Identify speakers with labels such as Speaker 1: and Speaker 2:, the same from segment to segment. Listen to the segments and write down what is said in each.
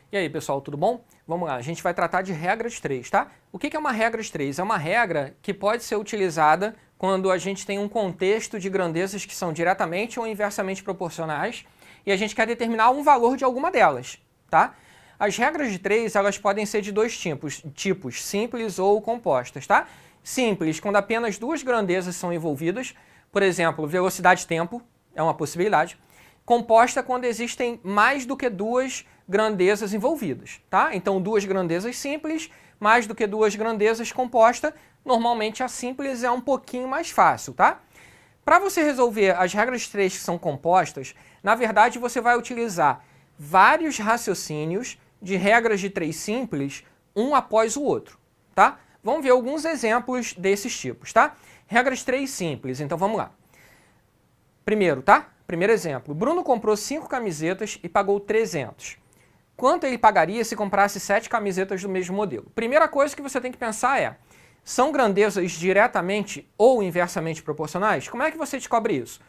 Speaker 1: E aí, pessoal, tudo bom? Vamos lá, a gente vai tratar de regra de 3, tá? O que é uma regra de 3? É uma regra que pode ser utilizada quando a gente tem um contexto de grandezas que são diretamente ou inversamente proporcionais e a gente quer determinar um valor de alguma delas, tá? As regras de 3, elas podem ser de dois tipos, simples ou compostas, tá? Simples, quando apenas duas grandezas são envolvidas, por exemplo, velocidade e tempo, é uma possibilidade. Composta quando existem mais do que duas grandezas envolvidas, tá? Então, duas grandezas simples, mais do que duas grandezas composta, normalmente a simples é um pouquinho mais fácil, tá? Para você resolver as regras de 3 que são compostas, na verdade você vai utilizar vários raciocínios de regras de 3 simples, um após o outro, tá? Vamos ver alguns exemplos desses tipos, tá? Regras 3 simples, então vamos lá. Primeiro, tá? Primeiro exemplo, Bruno comprou 5 camisetas e pagou 300. Quanto ele pagaria se comprasse 7 camisetas do mesmo modelo? Primeira coisa que você tem que pensar é, são grandezas diretamente ou inversamente proporcionais? Como é que você descobre isso?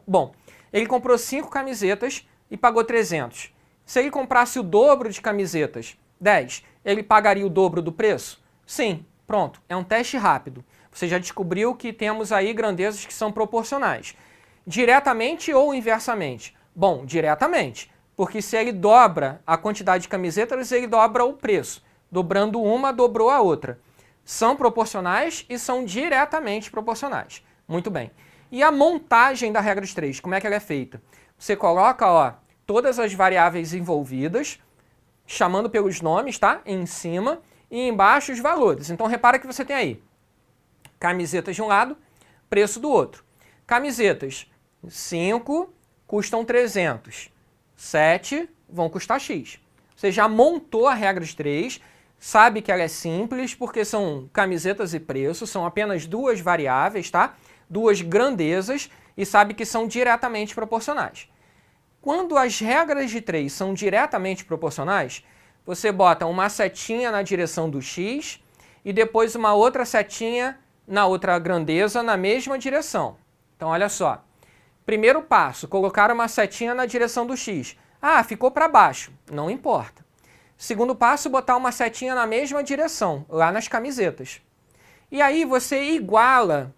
Speaker 1: Bom, ele comprou 5 camisetas e pagou 300. Se ele comprasse o dobro de camisetas, 10, ele pagaria o dobro do preço? Sim, pronto, é um teste rápido. Você já descobriu que temos aí grandezas que são proporcionais. Diretamente ou inversamente? Bom, diretamente, porque se ele dobra a quantidade de camisetas, ele dobra o preço. Dobrando uma, dobrou a outra. São proporcionais e são diretamente proporcionais. Muito bem. E a montagem da regra de 3, como é que ela é feita? Você coloca, ó, todas as variáveis envolvidas, chamando pelos nomes, tá? Em cima, e embaixo os valores. Então, repara que você tem aí camisetas de um lado, preço do outro. Camisetas 5 custam 300, 7 vão custar X. Você já montou a regra de 3, sabe que ela é simples porque são camisetas e preço, são apenas duas variáveis, tá? Duas grandezas e sabe que são diretamente proporcionais. Quando as regras de 3 são diretamente proporcionais, você bota uma setinha na direção do X e depois uma outra setinha na outra grandeza na mesma direção. Então, olha só. Primeiro passo, colocar uma setinha na direção do X. Ah, ficou para baixo. Não importa. Segundo passo, botar uma setinha na mesma direção, lá nas camisetas. E aí você iguala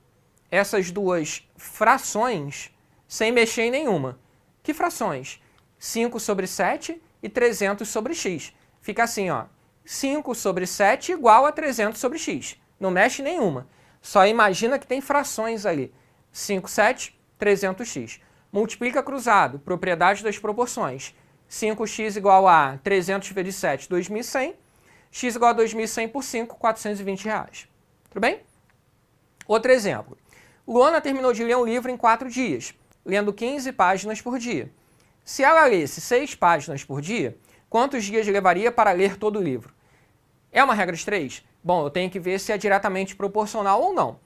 Speaker 1: essas duas frações sem mexer em nenhuma. Que frações? 5 sobre 7 e 300 sobre x. Fica assim, ó. 5 sobre 7 igual a 300 sobre x. Não mexe em nenhuma. Só imagina que tem frações ali. 5, 7, 300x. Multiplica cruzado, propriedade das proporções. 5x igual a 300 vezes 7, 2.100. X igual a 2.100 por 5, R$420. Tudo bem? Outro exemplo. Luana terminou de ler um livro em 4 dias, lendo 15 páginas por dia. Se ela lesse 6 páginas por dia, quantos dias levaria para ler todo o livro? É uma regra de 3? Bom, eu tenho que ver se é diretamente proporcional ou não.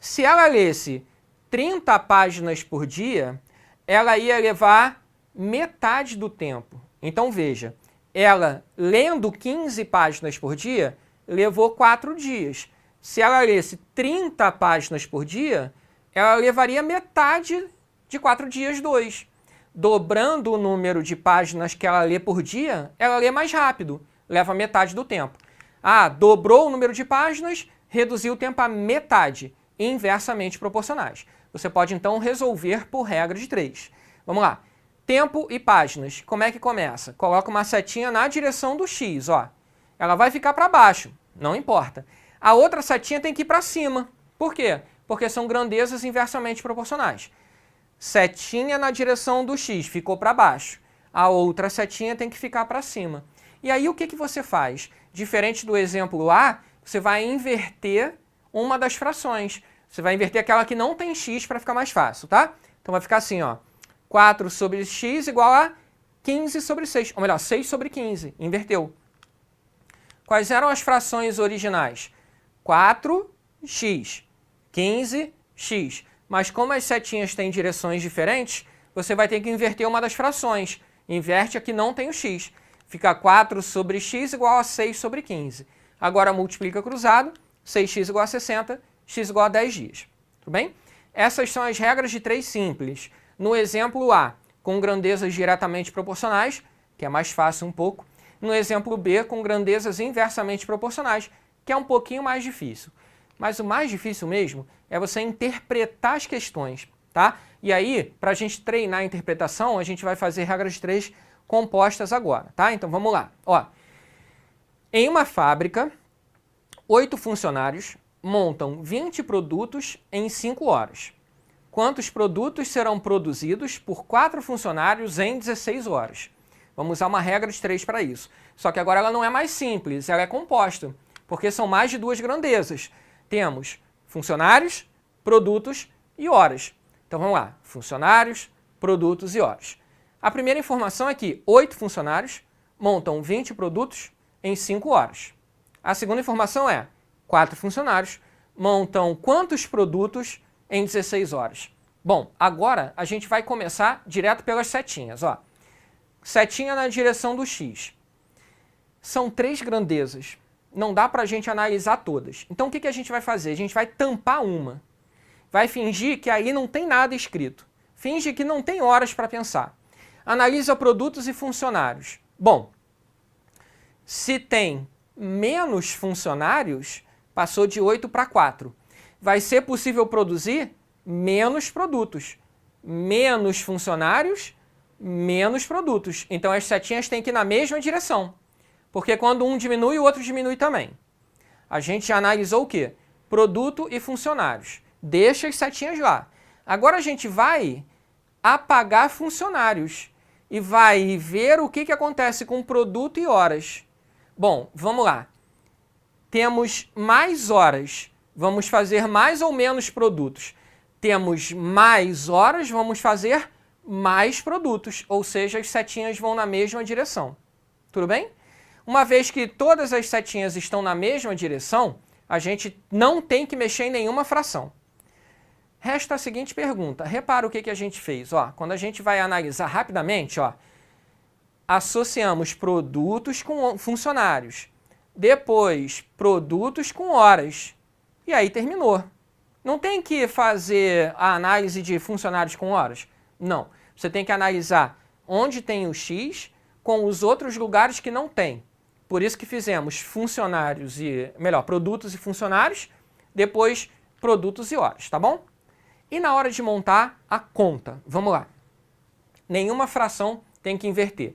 Speaker 1: Se ela lesse 30 páginas por dia, ela ia levar metade do tempo. Então veja, ela lendo 15 páginas por dia, levou 4 dias. Se ela lesse 30 páginas por dia, ela levaria metade de 4 dias, 2. Dobrando o número de páginas que ela lê por dia, ela lê mais rápido, leva metade do tempo. Ah, dobrou o número de páginas, reduziu o tempo a metade, inversamente proporcionais. Você pode, então, resolver por regra de 3. Vamos lá. Tempo e páginas. Como é que começa? Coloca uma setinha na direção do X, ó. Ela vai ficar para baixo, não importa. A outra setinha tem que ir para cima. Por quê? Porque são grandezas inversamente proporcionais. Setinha na direção do X, ficou para baixo. A outra setinha tem que ficar para cima. E aí o que você faz? Diferente do exemplo A, você vai inverter uma das frações. Você vai inverter aquela que não tem x para ficar mais fácil, tá? Então vai ficar assim, ó. 4 sobre x igual a 15 sobre 6. Ou melhor, 6 sobre 15. Inverteu. Quais eram as frações originais? 4x, 15x. Mas como as setinhas têm direções diferentes, você vai ter que inverter uma das frações. Inverte a que não tem o x. Fica 4 sobre x igual a 6 sobre 15. Agora multiplica cruzado, 6x igual a 60, x igual a 10 dias. Tudo bem? Essas são as regras de 3 simples. No exemplo A, com grandezas diretamente proporcionais, que é mais fácil um pouco, no exemplo B com grandezas inversamente proporcionais, que é um pouquinho mais difícil. Mas o mais difícil mesmo é você interpretar as questões, tá? E aí, para a gente treinar a interpretação, a gente vai fazer regras 3 compostas agora, tá? Então vamos lá. Ó, em uma fábrica, 8 funcionários montam 20 produtos em 5 horas. Quantos produtos serão produzidos por 4 funcionários em 16 horas? Vamos usar uma regra de 3 para isso. Só que agora ela não é mais simples, ela é composta, porque são mais de 2 grandezas. Temos funcionários, produtos e horas. Então vamos lá, funcionários, produtos e horas. A primeira informação é que 8 funcionários montam 20 produtos em 5 horas. A segunda informação é 4 funcionários montam quantos produtos em 16 horas? Bom, agora a gente vai começar direto pelas setinhas. Ó. Setinha na direção do X. São 3 grandezas. Não dá para a gente analisar todas. Então o que a gente vai fazer? A gente vai tampar uma. Vai fingir que aí não tem nada escrito. Finge que não tem horas para pensar. Analisa produtos e funcionários. Bom, se tem menos funcionários, passou de 8 para 4. Vai ser possível produzir menos produtos. Menos funcionários, menos produtos. Então as setinhas têm que ir na mesma direção. Porque quando um diminui, o outro diminui também. A gente analisou o quê? Produto e funcionários. Deixa as setinhas lá. Agora a gente vai apagar funcionários e vai ver o que acontece com produto e horas. Bom, vamos lá. Temos mais horas, vamos fazer mais ou menos produtos. Temos mais horas, vamos fazer mais produtos. Ou seja, as setinhas vão na mesma direção. Tudo bem? Uma vez que todas as setinhas estão na mesma direção, a gente não tem que mexer em nenhuma fração. Resta a seguinte pergunta. Repara o que a gente fez. Ó, quando a gente vai analisar rapidamente, ó, associamos produtos com funcionários. Depois, produtos com horas. E aí terminou. Não tem que fazer a análise de funcionários com horas. Não. Você tem que analisar onde tem o X com os outros lugares que não tem. Por isso que fizemos funcionários e, melhor, produtos e funcionários, depois produtos e horas, tá bom? E na hora de montar a conta, vamos lá. Nenhuma fração tem que inverter.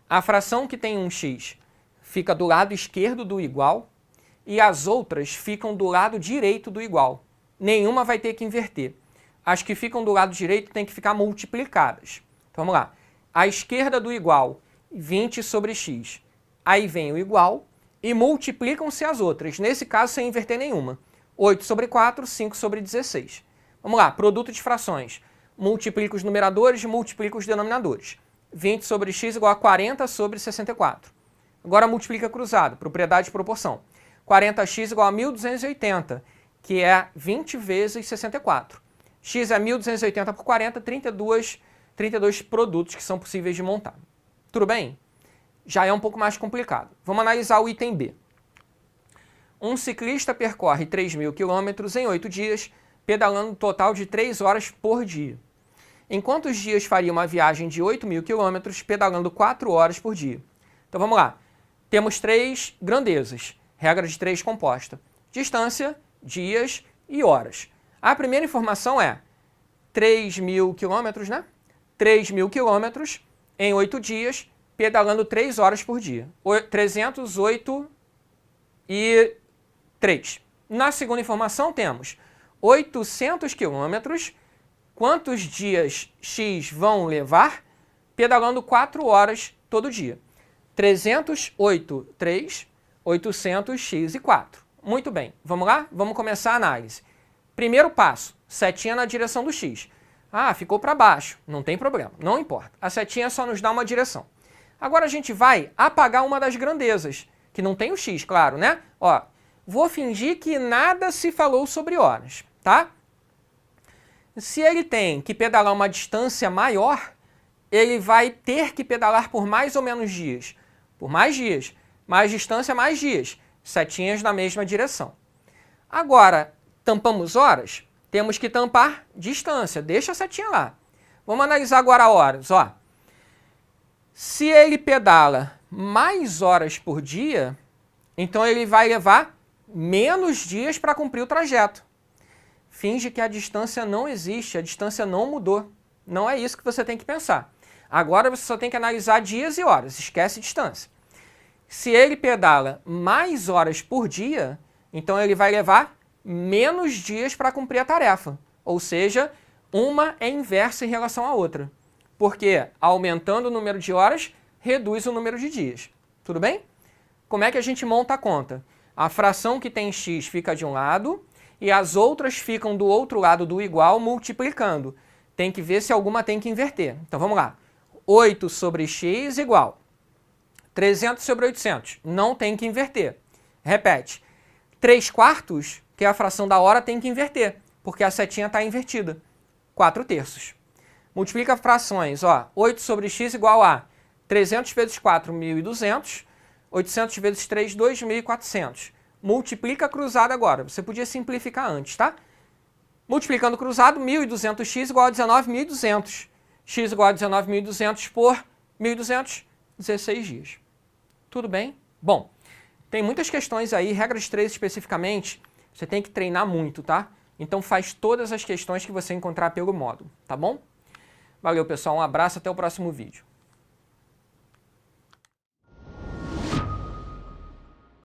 Speaker 1: A fração que tem um x fica do lado esquerdo do igual e as outras ficam do lado direito do igual. Nenhuma vai ter que inverter. As que ficam do lado direito têm que ficar multiplicadas. Então vamos lá. À esquerda do igual, 20 sobre x. Aí vem o igual e multiplicam-se as outras. Nesse caso, sem inverter nenhuma. 8 sobre 4, 5 sobre 16. Vamos lá, produto de frações. Multiplica os numeradores, multiplica os denominadores. 20 sobre x igual a 40 sobre 64. Agora multiplica cruzado, propriedade de proporção. 40x igual a 1.280, que é 20 vezes 64. X é 1.280 por 40, 32 produtos que são possíveis de montar. Tudo bem? Já é um pouco mais complicado. Vamos analisar o item B. Um ciclista percorre 3.000 km em 8 dias, pedalando um total de 3 horas por dia. Em quantos dias faria uma viagem de 8.000 km pedalando 4 horas por dia? Então vamos lá. Temos 3 grandezas. Regra de 3 composta. Distância, dias e horas. A primeira informação é 3.000 km, né? 3.000 km em 8 dias, pedalando 3 horas por dia. 308 e 3. Na segunda informação temos 800 km. Quantos dias x vão levar? Pedalando 4 horas todo dia. 308, 3, 800, x e 4. Muito bem, vamos lá? Vamos começar a análise. Primeiro passo, setinha na direção do x. Ah, ficou para baixo, não tem problema, não importa. A setinha só nos dá uma direção. Agora a gente vai apagar uma das grandezas, que não tem o x, claro, né? Ó, vou fingir que nada se falou sobre horas, tá? Se ele tem que pedalar uma distância maior, ele vai ter que pedalar por mais ou menos dias. Por mais dias. Mais distância, mais dias. Setinhas na mesma direção. Agora, tampamos horas? Temos que tampar distância. Deixa a setinha lá. Vamos analisar agora horas. Ó. Se ele pedala mais horas por dia, então ele vai levar menos dias para cumprir o trajeto. Finge que a distância não existe, a distância não mudou. Não é isso que você tem que pensar. Agora você só tem que analisar dias e horas, esquece distância. Se ele pedala mais horas por dia, então ele vai levar menos dias para cumprir a tarefa. Ou seja, uma é inversa em relação à outra. Porque aumentando o número de horas, reduz o número de dias. Tudo bem? Como é que a gente monta a conta? A fração que tem x fica de um lado e as outras ficam do outro lado do igual multiplicando. Tem que ver se alguma tem que inverter. Então vamos lá. 8 sobre x igual 300 sobre 800. Não tem que inverter. Repete. 3/4, que é a fração da hora, tem que inverter, porque a setinha está invertida. 4/3. Multiplica frações. 8 sobre x igual a 300 vezes 4, 1.200. 800 vezes 3, 2.400. Multiplica cruzado agora. Você podia simplificar antes, tá? Multiplicando cruzado, 1.200x igual a 19.200. X igual a 19.200 por 1.200, 16 dias. Tudo bem? Bom, tem muitas questões aí, regras 3 especificamente, você tem que treinar muito, tá? Então faz todas as questões que você encontrar pelo módulo, tá bom? Valeu, pessoal, um abraço, até o próximo vídeo.